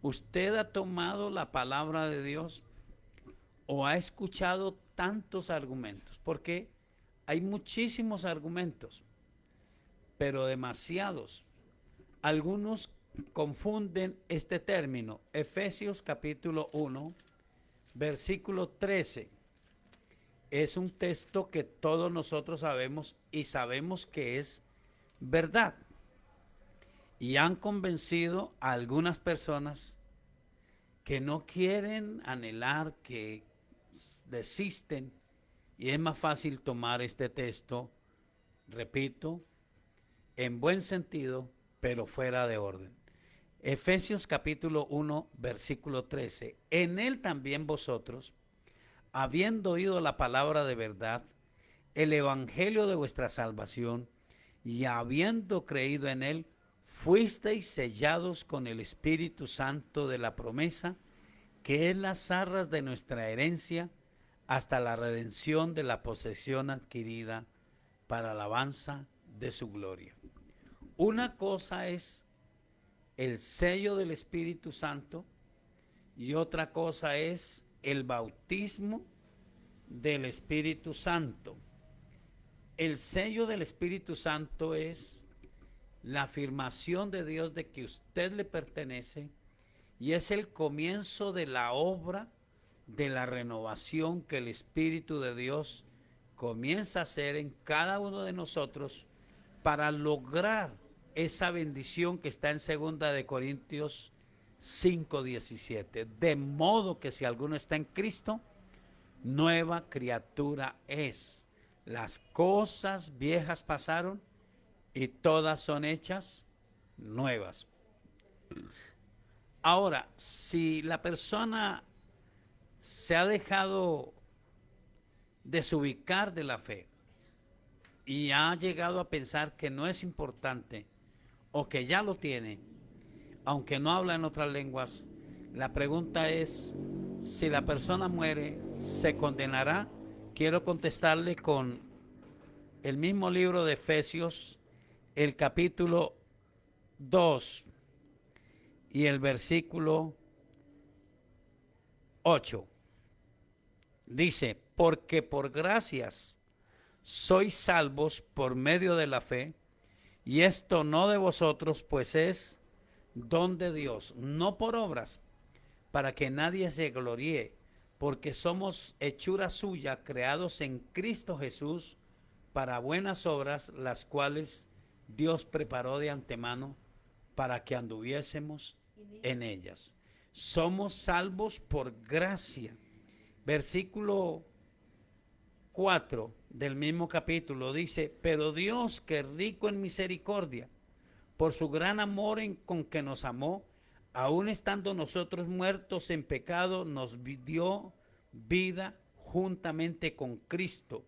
¿Usted ha tomado la palabra de Dios o ha escuchado tantos argumentos? Porque hay muchísimos argumentos, pero demasiados. Algunos confunden este término. Efesios capítulo 1, versículo 13. Es un texto que todos nosotros sabemos y sabemos que es verdad. Y han convencido a algunas personas que no quieren anhelar, que desisten, y es más fácil tomar este texto, repito, en buen sentido, pero fuera de orden. Efesios capítulo 1, versículo 13. En él también vosotros, habiendo oído la palabra de verdad, el evangelio de vuestra salvación, y habiendo creído en él, fuisteis sellados con el Espíritu Santo de la promesa, que es las arras de nuestra herencia, hasta la redención de la posesión adquirida para alabanza de su gloria. Una cosa es el sello del Espíritu Santo y otra cosa es el bautismo del Espíritu Santo. El sello del Espíritu Santo es la afirmación de Dios de que usted le pertenece y es el comienzo de la obra de la renovación que el Espíritu de Dios comienza a hacer en cada uno de nosotros para lograr esa bendición que está en 2 de Corintios 5:17. De modo que si alguno está en Cristo, nueva criatura es. Las cosas viejas pasaron y todas son hechas nuevas. Ahora, si la persona se ha dejado desubicar de la fe y ha llegado a pensar que no es importante o que ya lo tiene, aunque no habla en otras lenguas, la pregunta es, si la persona muere, ¿se condenará? Quiero contestarle con el mismo libro de Efesios, el capítulo 2 y el versículo 8. Dice, porque por gracias sois salvos por medio de la fe, y esto no de vosotros, pues es don de Dios, no por obras, para que nadie se gloríe, porque somos hechura suya, creados en Cristo Jesús, para buenas obras, las cuales Dios preparó de antemano para que anduviésemos en ellas. Somos salvos por gracia. Versículo 4 del mismo capítulo dice, pero Dios, que es rico en misericordia, por su gran amor con que nos amó, aun estando nosotros muertos en pecado, nos dio vida juntamente con Cristo.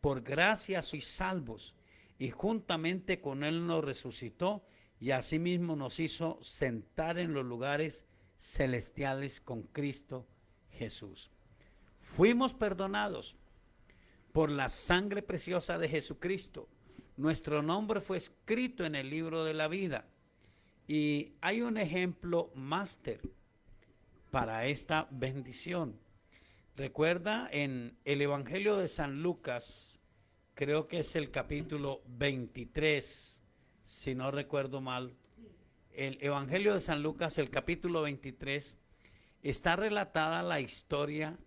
Por gracia sois salvos, y juntamente con él nos resucitó, y asimismo nos hizo sentar en los lugares celestiales con Cristo Jesús. Fuimos perdonados por la sangre preciosa de Jesucristo. Nuestro nombre fue escrito en el libro de la vida. Y hay un ejemplo máster para esta bendición. Recuerda en el Evangelio de San Lucas, creo que es el capítulo 23, si no recuerdo mal. El Evangelio de San Lucas, el capítulo 23, está relatada la historia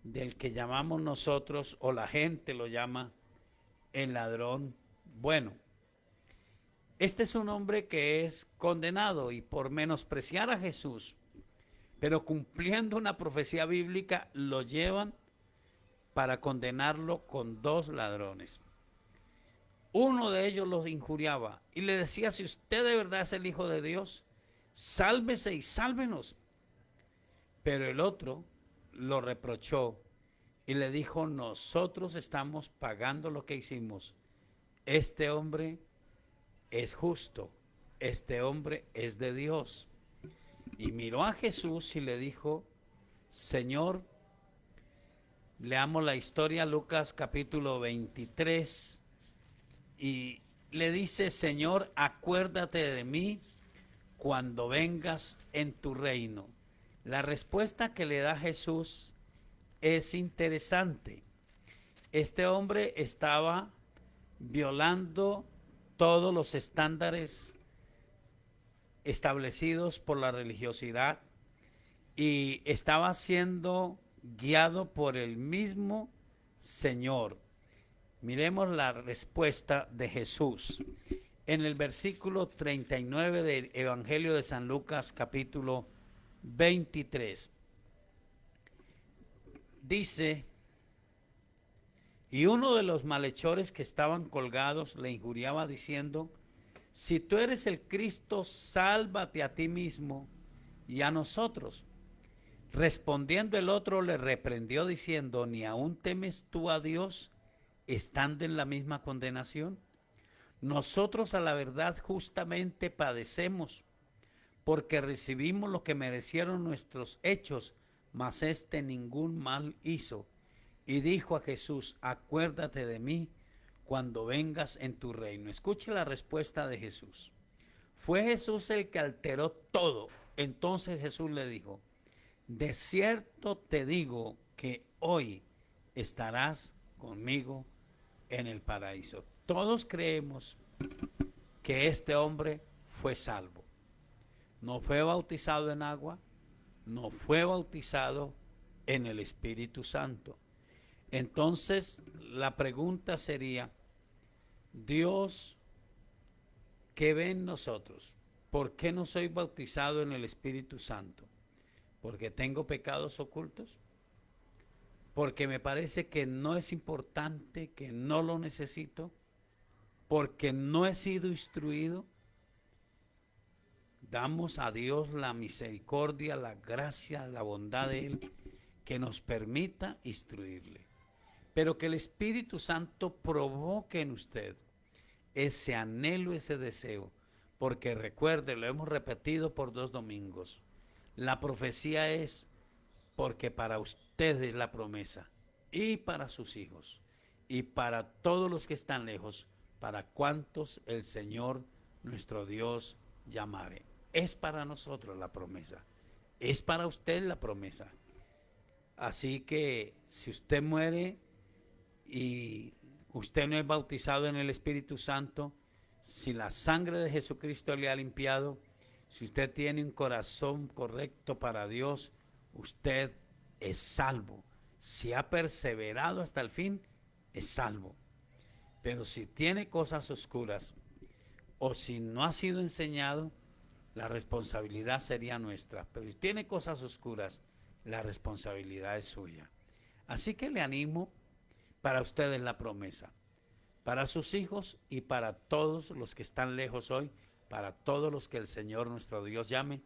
del que llamamos nosotros, o la gente lo llama, el ladrón bueno. Este es un hombre que es condenado y por menospreciar a Jesús, pero cumpliendo una profecía bíblica, lo llevan para condenarlo con 2 ladrones. Uno de ellos los injuriaba y le decía, si usted de verdad es el Hijo de Dios, sálvese y sálvenos. Pero el otro lo reprochó y le dijo, nosotros estamos pagando lo que hicimos. Este hombre es justo, este hombre es de Dios. Y miró a Jesús y le dijo, Señor, leamos la historia, Lucas capítulo 23, y le dice, Señor, acuérdate de mí cuando vengas en tu reino. La respuesta que le da Jesús es interesante. Este hombre estaba violando todos los estándares establecidos por la religiosidad y estaba siendo guiado por el mismo Señor. Miremos la respuesta de Jesús en el versículo 39 del Evangelio de San Lucas, capítulo 23. Dice: y uno de los malhechores que estaban colgados le injuriaba diciendo: si tú eres el Cristo, sálvate a ti mismo y a nosotros. Respondiendo el otro le reprendió diciendo: ¿ni aún temes tú a Dios, estando en la misma condenación? Nosotros a la verdad justamente padecemos, porque recibimos lo que merecieron nuestros hechos, mas este ningún mal hizo. Y dijo a Jesús: acuérdate de mí cuando vengas en tu reino. Escuche la respuesta de Jesús. Fue Jesús el que alteró todo. Entonces Jesús le dijo: de cierto te digo que hoy estarás conmigo en el paraíso. Todos creemos que este hombre fue salvo. No fue bautizado en agua, no fue bautizado en el Espíritu Santo. Entonces la pregunta sería: Dios, ¿qué ve en nosotros? ¿Por qué no soy bautizado en el Espíritu Santo? ¿Porque tengo pecados ocultos? ¿Porque me parece que no es importante, que no lo necesito? ¿Porque no he sido instruido? Damos a Dios la misericordia, la gracia, la bondad de Él, que nos permita instruirle. Pero que el Espíritu Santo provoque en usted ese anhelo, ese deseo. Porque recuerde, lo hemos repetido por 2 domingos, la profecía es porque para usted es la promesa, y para sus hijos, y para todos los que están lejos, para cuantos el Señor nuestro Dios llamare. Es para nosotros la promesa, es para usted la promesa. Así que si usted muere y usted no es bautizado en el Espíritu Santo, si la sangre de Jesucristo le ha limpiado, si usted tiene un corazón correcto para Dios, usted es salvo. Si ha perseverado hasta el fin, es salvo. Pero si tiene cosas oscuras o si no ha sido enseñado, la responsabilidad sería nuestra. Pero si tiene cosas oscuras, la responsabilidad es suya. Así que le animo, para ustedes la promesa, para sus hijos y para todos los que están lejos hoy, para todos los que el Señor nuestro Dios llame,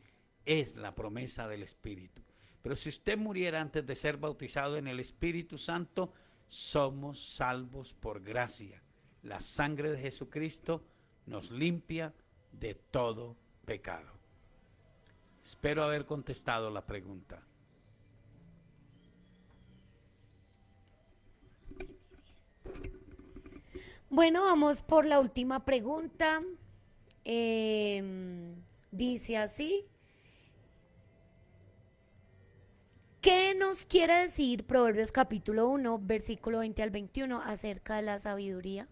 es la promesa del Espíritu. Pero si usted muriera antes de ser bautizado en el Espíritu Santo, somos salvos por gracia. La sangre de Jesucristo nos limpia de todo pecado. Espero haber contestado la pregunta. Bueno, vamos por la última pregunta. Dice así: ¿qué nos quiere decir Proverbios capítulo 1, versículo 20 al 21 acerca de la sabiduría?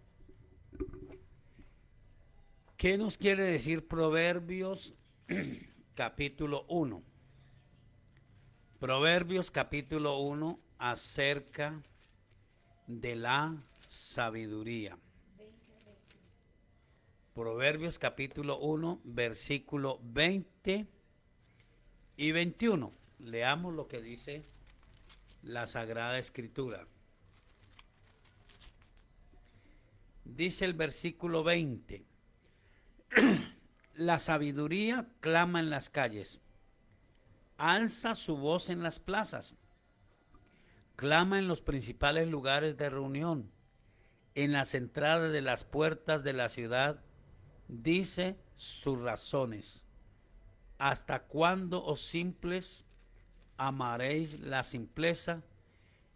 ¿Qué nos quiere decir Proverbios capítulo 1? Proverbios capítulo 1 acerca de la sabiduría. Proverbios capítulo 1, versículo 20 y 21. Leamos lo que dice la Sagrada Escritura. Dice el versículo 20: la sabiduría clama en las calles, alza su voz en las plazas, clama en los principales lugares de reunión, en las entradas de las puertas de la ciudad, dice sus razones. ¿Hasta cuándo, oh simples, amaréis la simpleza?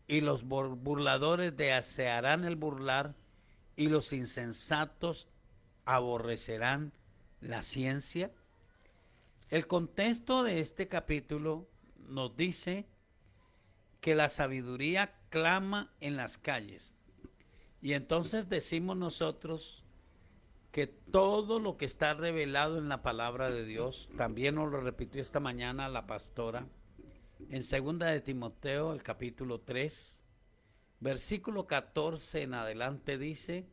Y los burladores desearán el burlar, y los insensatos aborrecerán la ciencia. El contexto de este capítulo nos dice que la sabiduría clama en las calles. Y entonces decimos nosotros que todo lo que está revelado en la palabra de Dios, también nos lo repitió esta mañana la pastora, en 2 de Timoteo, el capítulo 3, versículo 14 en adelante dice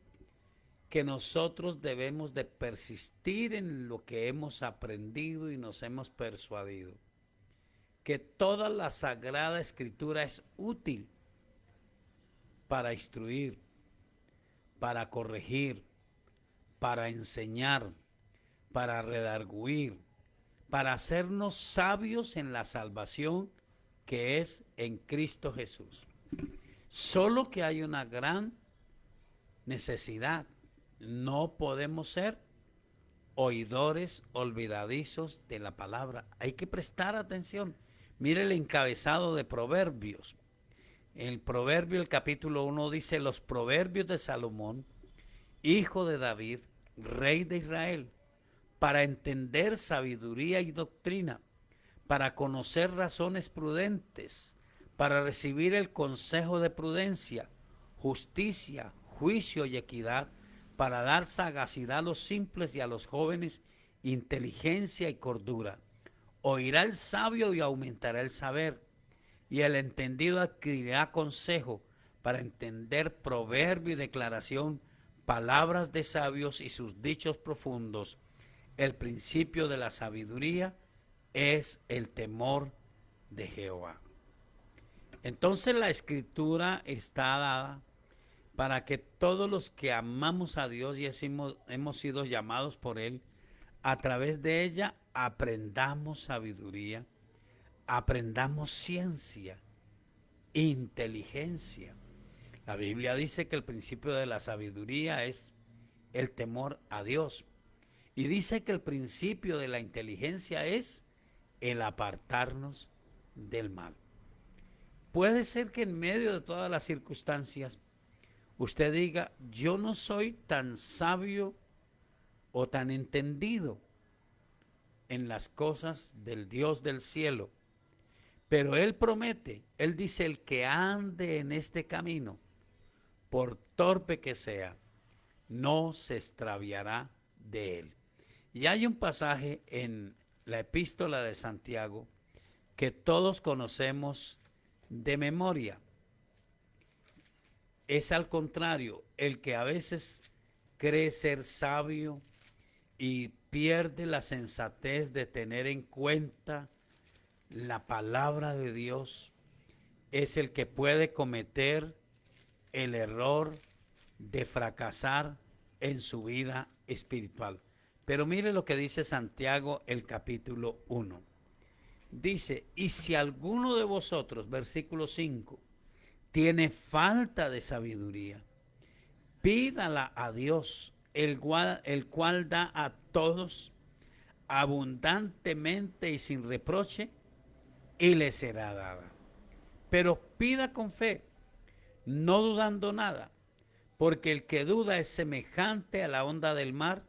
que nosotros debemos de persistir en lo que hemos aprendido y nos hemos persuadido. Que toda la Sagrada Escritura es útil para instruir, para corregir, para enseñar, para redarguir, para hacernos sabios en la salvación que es en Cristo Jesús. Solo que hay una gran necesidad. No podemos ser oidores olvidadizos de la palabra. Hay que prestar atención. Mire el encabezado de Proverbios. El Proverbio, el capítulo 1 dice: los proverbios de Salomón, hijo de David, rey de Israel, para entender sabiduría y doctrina, para conocer razones prudentes, para recibir el consejo de prudencia, justicia, juicio y equidad, para dar sagacidad a los simples y a los jóvenes inteligencia y cordura. Oirá el sabio y aumentará el saber, y el entendido adquirirá consejo para entender proverbio y declaración, palabras de sabios y sus dichos profundos. El principio de la sabiduría es el temor de Jehová. Entonces la escritura está dada para que todos los que amamos a Dios y hemos sido llamados por Él, a través de ella aprendamos sabiduría, aprendamos ciencia, inteligencia. La Biblia dice que el principio de la sabiduría es el temor a Dios. Y dice que el principio de la inteligencia es el apartarnos del mal. Puede ser que en medio de todas las circunstancias usted diga: yo no soy tan sabio o tan entendido en las cosas del Dios del cielo. Pero Él promete, Él dice: el que ande en este camino, por torpe que sea, no se extraviará de él. Y hay un pasaje en la epístola de Santiago que todos conocemos de memoria. Es al contrario, el que a veces cree ser sabio y pierde la sensatez de tener en cuenta la palabra de Dios, es el que puede cometer el error de fracasar en su vida espiritual. Pero mire lo que dice Santiago, el capítulo 1. Dice: y si alguno de vosotros, versículo 5, tiene falta de sabiduría, pídala a Dios, el cual da a todos abundantemente y sin reproche, y le será dada. Pero pida con fe, no dudando nada, porque el que duda es semejante a la onda del mar,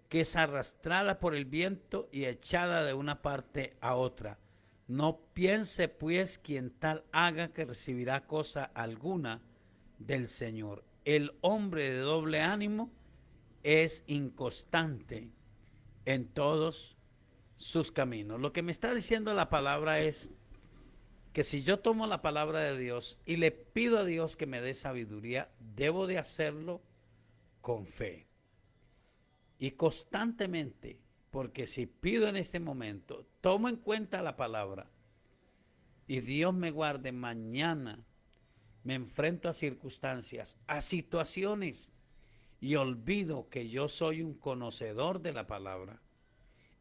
que es arrastrada por el viento y echada de una parte a otra. No piense pues quien tal haga que recibirá cosa alguna del Señor. El hombre de doble ánimo es inconstante en todos sus caminos. Lo que me está diciendo la palabra es que si yo tomo la palabra de Dios y le pido a Dios que me dé sabiduría, debo de hacerlo con fe y constantemente, porque si pido en este momento, tomo en cuenta la palabra y Dios me guarde, mañana me enfrento a circunstancias, a situaciones, y olvido que yo soy un conocedor de la palabra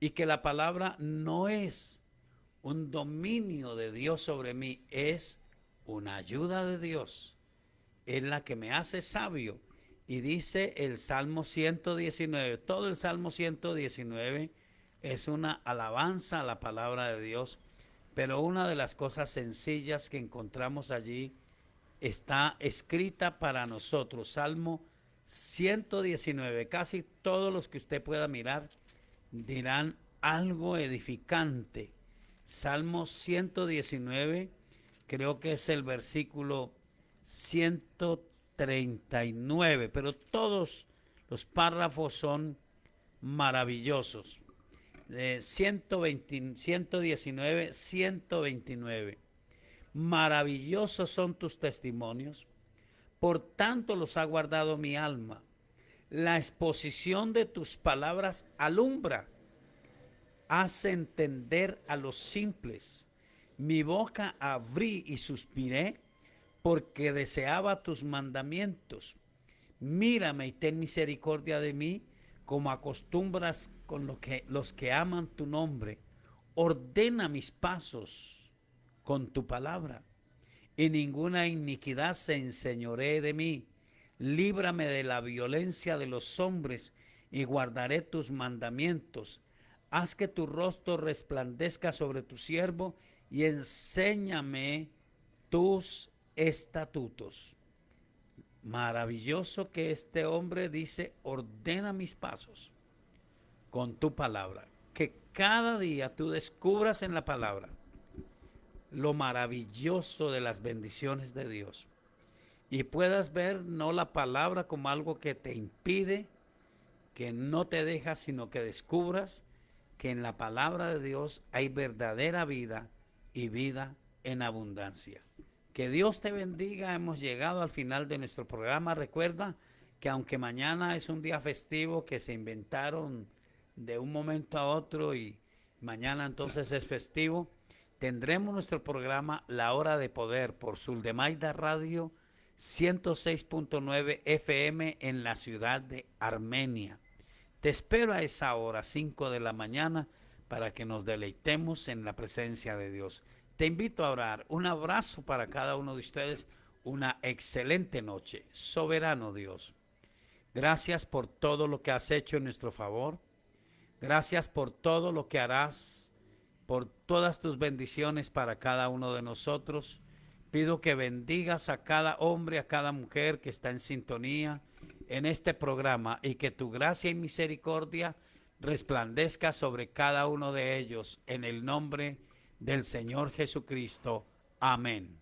y que la palabra no es un dominio de Dios sobre mí, es una ayuda de Dios, es la que me hace sabio. Y dice el Salmo 119, todo el Salmo 119 es una alabanza a la palabra de Dios, pero una de las cosas sencillas que encontramos allí está escrita para nosotros. Salmo 119, casi todos los que usted pueda mirar dirán: algo edificante. Salmo 119, creo que es el versículo 139, pero todos los párrafos son maravillosos. 119, 129. Maravillosos son tus testimonios, por tanto los ha guardado mi alma. La exposición de tus palabras alumbra, hace entender a los simples. Mi boca abrí y suspiré, porque deseaba tus mandamientos. Mírame y ten misericordia de mí, como acostumbras con los que aman tu nombre. Ordena mis pasos con tu palabra, y ninguna iniquidad se enseñoree de mí. Líbrame de la violencia de los hombres, y guardaré tus mandamientos. Haz que tu rostro resplandezca sobre tu siervo, y enséñame tus estatutos. Maravilloso que este hombre dice: ordena mis pasos con tu palabra. Que cada día tú descubras en la palabra lo maravilloso de las bendiciones de Dios, y puedas ver no la palabra como algo que te impide, que no te deja, sino que descubras que en la palabra de Dios hay verdadera vida y vida en abundancia. Que Dios te bendiga. Hemos llegado al final de nuestro programa. Recuerda que aunque mañana es un día festivo que se inventaron de un momento a otro y mañana entonces es festivo, tendremos nuestro programa La Hora de Poder por Suldemaida Radio 106.9 FM en la ciudad de Armenia. Te espero a esa hora, 5 de la mañana, para que nos deleitemos en la presencia de Dios. Te invito a orar. Un abrazo para cada uno de ustedes. Una excelente noche. Soberano Dios, gracias por todo lo que has hecho en nuestro favor. Gracias por todo lo que harás, por todas tus bendiciones para cada uno de nosotros. Pido que bendigas a cada hombre, a cada mujer que está en sintonía en este programa, y que tu gracia y misericordia resplandezca sobre cada uno de ellos en el nombre del Señor Jesucristo. Amén.